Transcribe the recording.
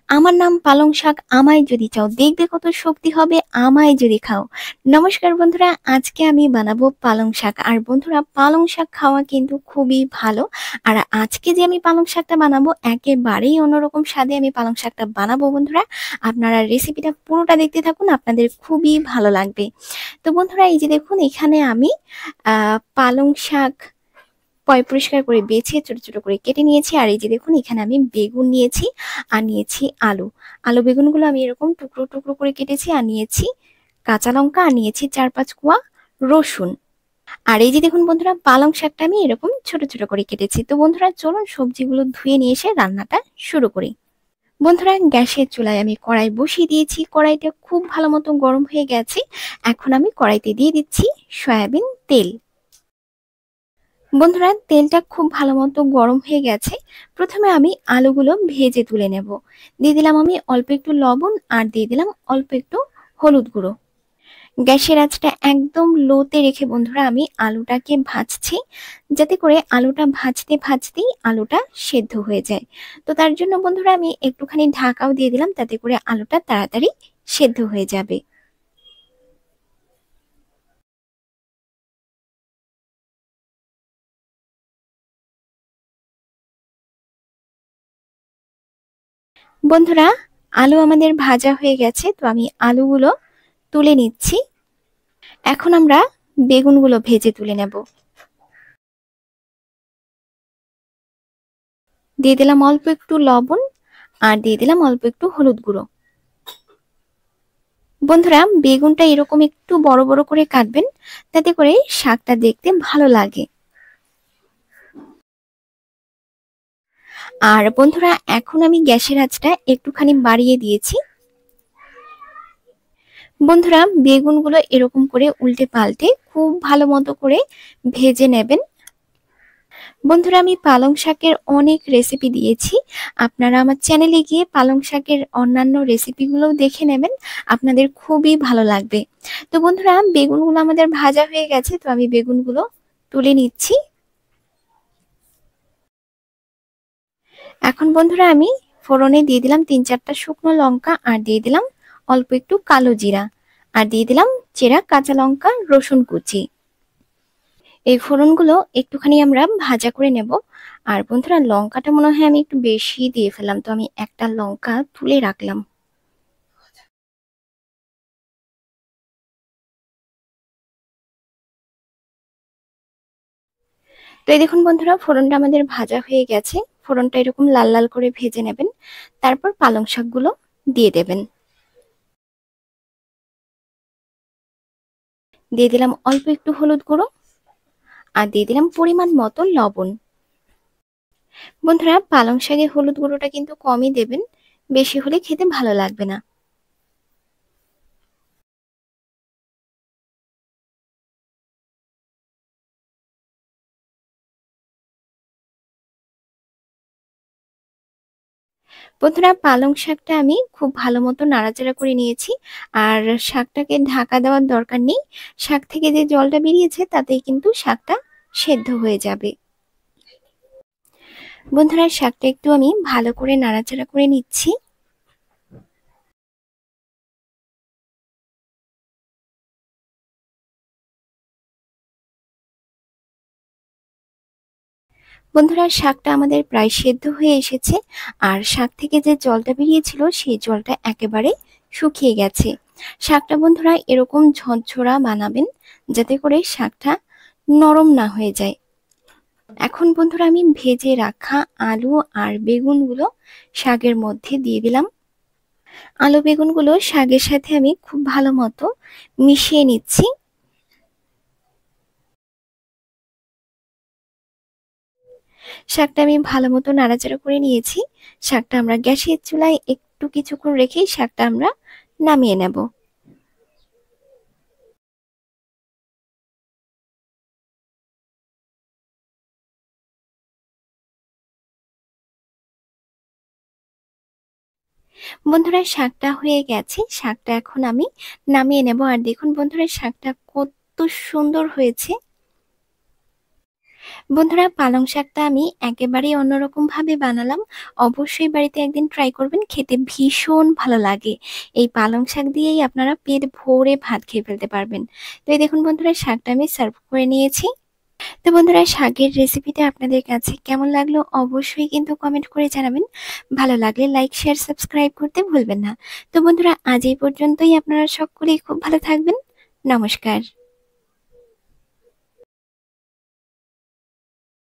আমার নাম পালং শাক, আমায় যদি চাও, দেখবে কত শক্তি হবে আমায় যদি খাও। নমস্কার বন্ধুরা, আজকে আমি বানাবো পালং শাক। আর বন্ধুরা, পালং শাক খাওয়া কিন্তু খুবই ভালো। আর আজকে যে আমি পালং শাকটা বানাবো, একেবারেই অন্যরকম স্বাদে আমি পালং শাকটা বানাবো বন্ধুরা। আপনারা রেসিপিটা পুরোটা দেখতে থাকুন, আপনাদের খুবই ভালো লাগবে। তো বন্ধুরা, এই যে দেখুন, এখানে আমি পালং শাক পরিষ্কার করে বেছে ছোট ছোট করে কেটে নিয়েছি। আর এই যে দেখুন, এখানে আমি বেগুন নিয়েছি আর নিয়েছি আলু। আলু বেগুনগুলো আমি এরকম টুকরো টুকরো করে কেটেছি। আর নিয়েছি কাঁচা লঙ্কা, আর নিয়েছি 4-5 কোয়া রসুন। আর এই যে দেখুন বন্ধুরা, পালং শাকটা আমি এরকম ছোট ছোট করে কেটেছি। তো বন্ধুরা, চলুন সবজিগুলো ধুয়ে নিয়ে এসে রান্নাটা শুরু করি। বন্ধুরা, গ্যাসের চুলায় আমি কড়াই বসিয়ে দিয়েছি। কড়াইটা খুব ভালো মতো গরম হয়ে গেছে। এখন আমি কড়াইতে দিয়ে দিচ্ছি সয়াবিন তেল। বন্ধুরা, তেলটা খুব ভালো মতো গরম হয়ে গেছে। প্রথমে আমি আলুগুলো ভেজে তুলে নেব। দিয়ে দিলাম আমি অল্প একটু লবণ, আর দিয়ে দিলাম অল্প একটু হলুদ গুঁড়ো। গ্যাসের আঁচটা একদম লোতে রেখে বন্ধুরা আমি আলুটাকে ভাজছি, যাতে করে আলুটা ভাজতে ভাজতেই আলুটা সেদ্ধ হয়ে যায়। তো তার জন্য বন্ধুরা আমি একটুখানি ঢাকাও দিয়ে দিলাম, তাতে করে আলুটা তাড়াতাড়ি সেদ্ধ হয়ে যাবে। বন্ধুরা, আলু আমাদের ভাজা হয়ে গেছে, তো আমি আলুগুলো তুলে নিচ্ছি। এখন আমরা বেগুনগুলো ভেজে তুলে নেব। দিয়ে দিলাম অল্প একটু লবণ, আর দিয়ে দিলাম অল্প একটু হলুদ গুঁড়ো। বন্ধুরা, বেগুনটা এরকম একটু বড় বড় করে কাটবেন, তাতে করে শাকটা দেখতে ভালো লাগে। আর বন্ধুরা, এখন আমি গ্যাসের আঁচটা একটুখানি বাড়িয়ে দিয়েছি। বন্ধুরা, বেগুনগুলো এরকম করে উল্টে পাল্টে খুব ভালো মতো করে ভেজে নেবেন। বন্ধুরা, আমি পালং শাকের অনেক রেসিপি দিয়েছি, আপনারা আমার চ্যানেলে গিয়ে পালং শাকের অন্যান্য রেসিপিগুলোও দেখে নেবেন, আপনাদের খুবই ভালো লাগবে। তো বন্ধুরা, বেগুনগুলো আমাদের ভাজা হয়ে গেছে, তো আমি বেগুনগুলো তুলে নিচ্ছি। এখন বন্ধুরা আমি ফোড়নে দিয়ে দিলাম 3-4টা শুকনো লঙ্কা, আর দিয়ে দিলাম অল্প একটু কালো জিরা, আর দিয়ে দিলাম চেরা কাঁচা লঙ্কা, রসুন কুচি। এই ফোড়নগুলো একটুখানি আমরা ভাজা করে নেব। আর বন্ধুরা, লঙ্কাটা মনে হয় আমি একটু বেশি দিয়ে ফেললাম, তো আমি একটা লঙ্কা তুলে রাখলাম। তো এই দেখুন বন্ধুরা, ফোড়নটা আমাদের ভাজা হয়ে গেছে। ফোড়নটা এরকম লাল লাল করে ভেজে নেবেন, তারপর পালং শাকগুলো দিয়ে দেবেন। দিয়ে দিলাম অল্প একটু হলুদ গুঁড়ো, আর দিয়ে দিলাম পরিমাণ মতো লবণ। বন্ধুরা, পালং শাকে হলুদ গুঁড়োটা কিন্তু কমই দেবেন, বেশি হলে খেতে ভালো লাগবে না। বন্ধুরা, পালং শাকটা আমি খুব ভালো মতো নাড়াচাড়া করে নিয়েছি। আর শাকটাকে ঢাকা দেওয়ার দরকার নেই, শাক থেকে যে জলটা বেরিয়েছে তাতেই কিন্তু শাকটা সেদ্ধ হয়ে যাবে। বন্ধুরা, শাকটা একটু আমি ভালো করে নাড়াচাড়া করে নিচ্ছি। বন্ধুরা, শাকটা আমাদের প্রায় সেদ্ধ হয়ে এসেছে। আর শাক থেকে যে জলটা বেরিয়েছিল সেই জলটা একেবারে শুকিয়ে গেছে। শাকটা বন্ধুরা এরকম ঝরঝরা বানাবেন, যাতে করে শাকটা নরম না হয়ে যায়। এখন বন্ধুরা আমি ভেজে রাখা আলু আর বেগুনগুলো শাকের মধ্যে দিয়ে দিলাম। আলু বেগুনগুলো শাকের সাথে আমি খুব ভালো মতো মিশিয়ে নিচ্ছি। শাকটা আমি ভালো মতো নাড়াচাড়া করে নিয়েছি। শাকটা আমরা গ্যাসের চুলায় একটু কিছুক্ষণ রেখেই শাকটা আমরা নামিয়ে নেব। বন্ধুরা, শাকটা হয়ে গেছে, শাকটা এখন আমি নামিয়ে নেব। আর দেখুন বন্ধুরা, শাকটা কত সুন্দর হয়েছে। বন্ধুরা, পালং শাকটা আমি একেবারেই অন্যরকম ভাবে বানালাম। অবশ্যই বাড়িতে একদিন ট্রাই করবেন, খেতে ভীষণ ভালো লাগে। এই পালং শাক দিয়েই আপনারা পেট ভরে ভাত খেয়ে ফেলতে পারবেন। তো এই দেখুন বন্ধুরা, শাকটা আমি সার্ভ করে নিয়েছি। তো বন্ধুরা, শাকের রেসিপিটা আপনাদের কাছে কেমন লাগলো অবশ্যই কিন্তু কমেন্ট করে জানাবেন। ভালো লাগলে লাইক, শেয়ার, সাবস্ক্রাইব করতে ভুলবেন না। তো বন্ধুরা, আজ এই পর্যন্তই। আপনারা সকলেই খুব ভালো থাকবেন। নমস্কার।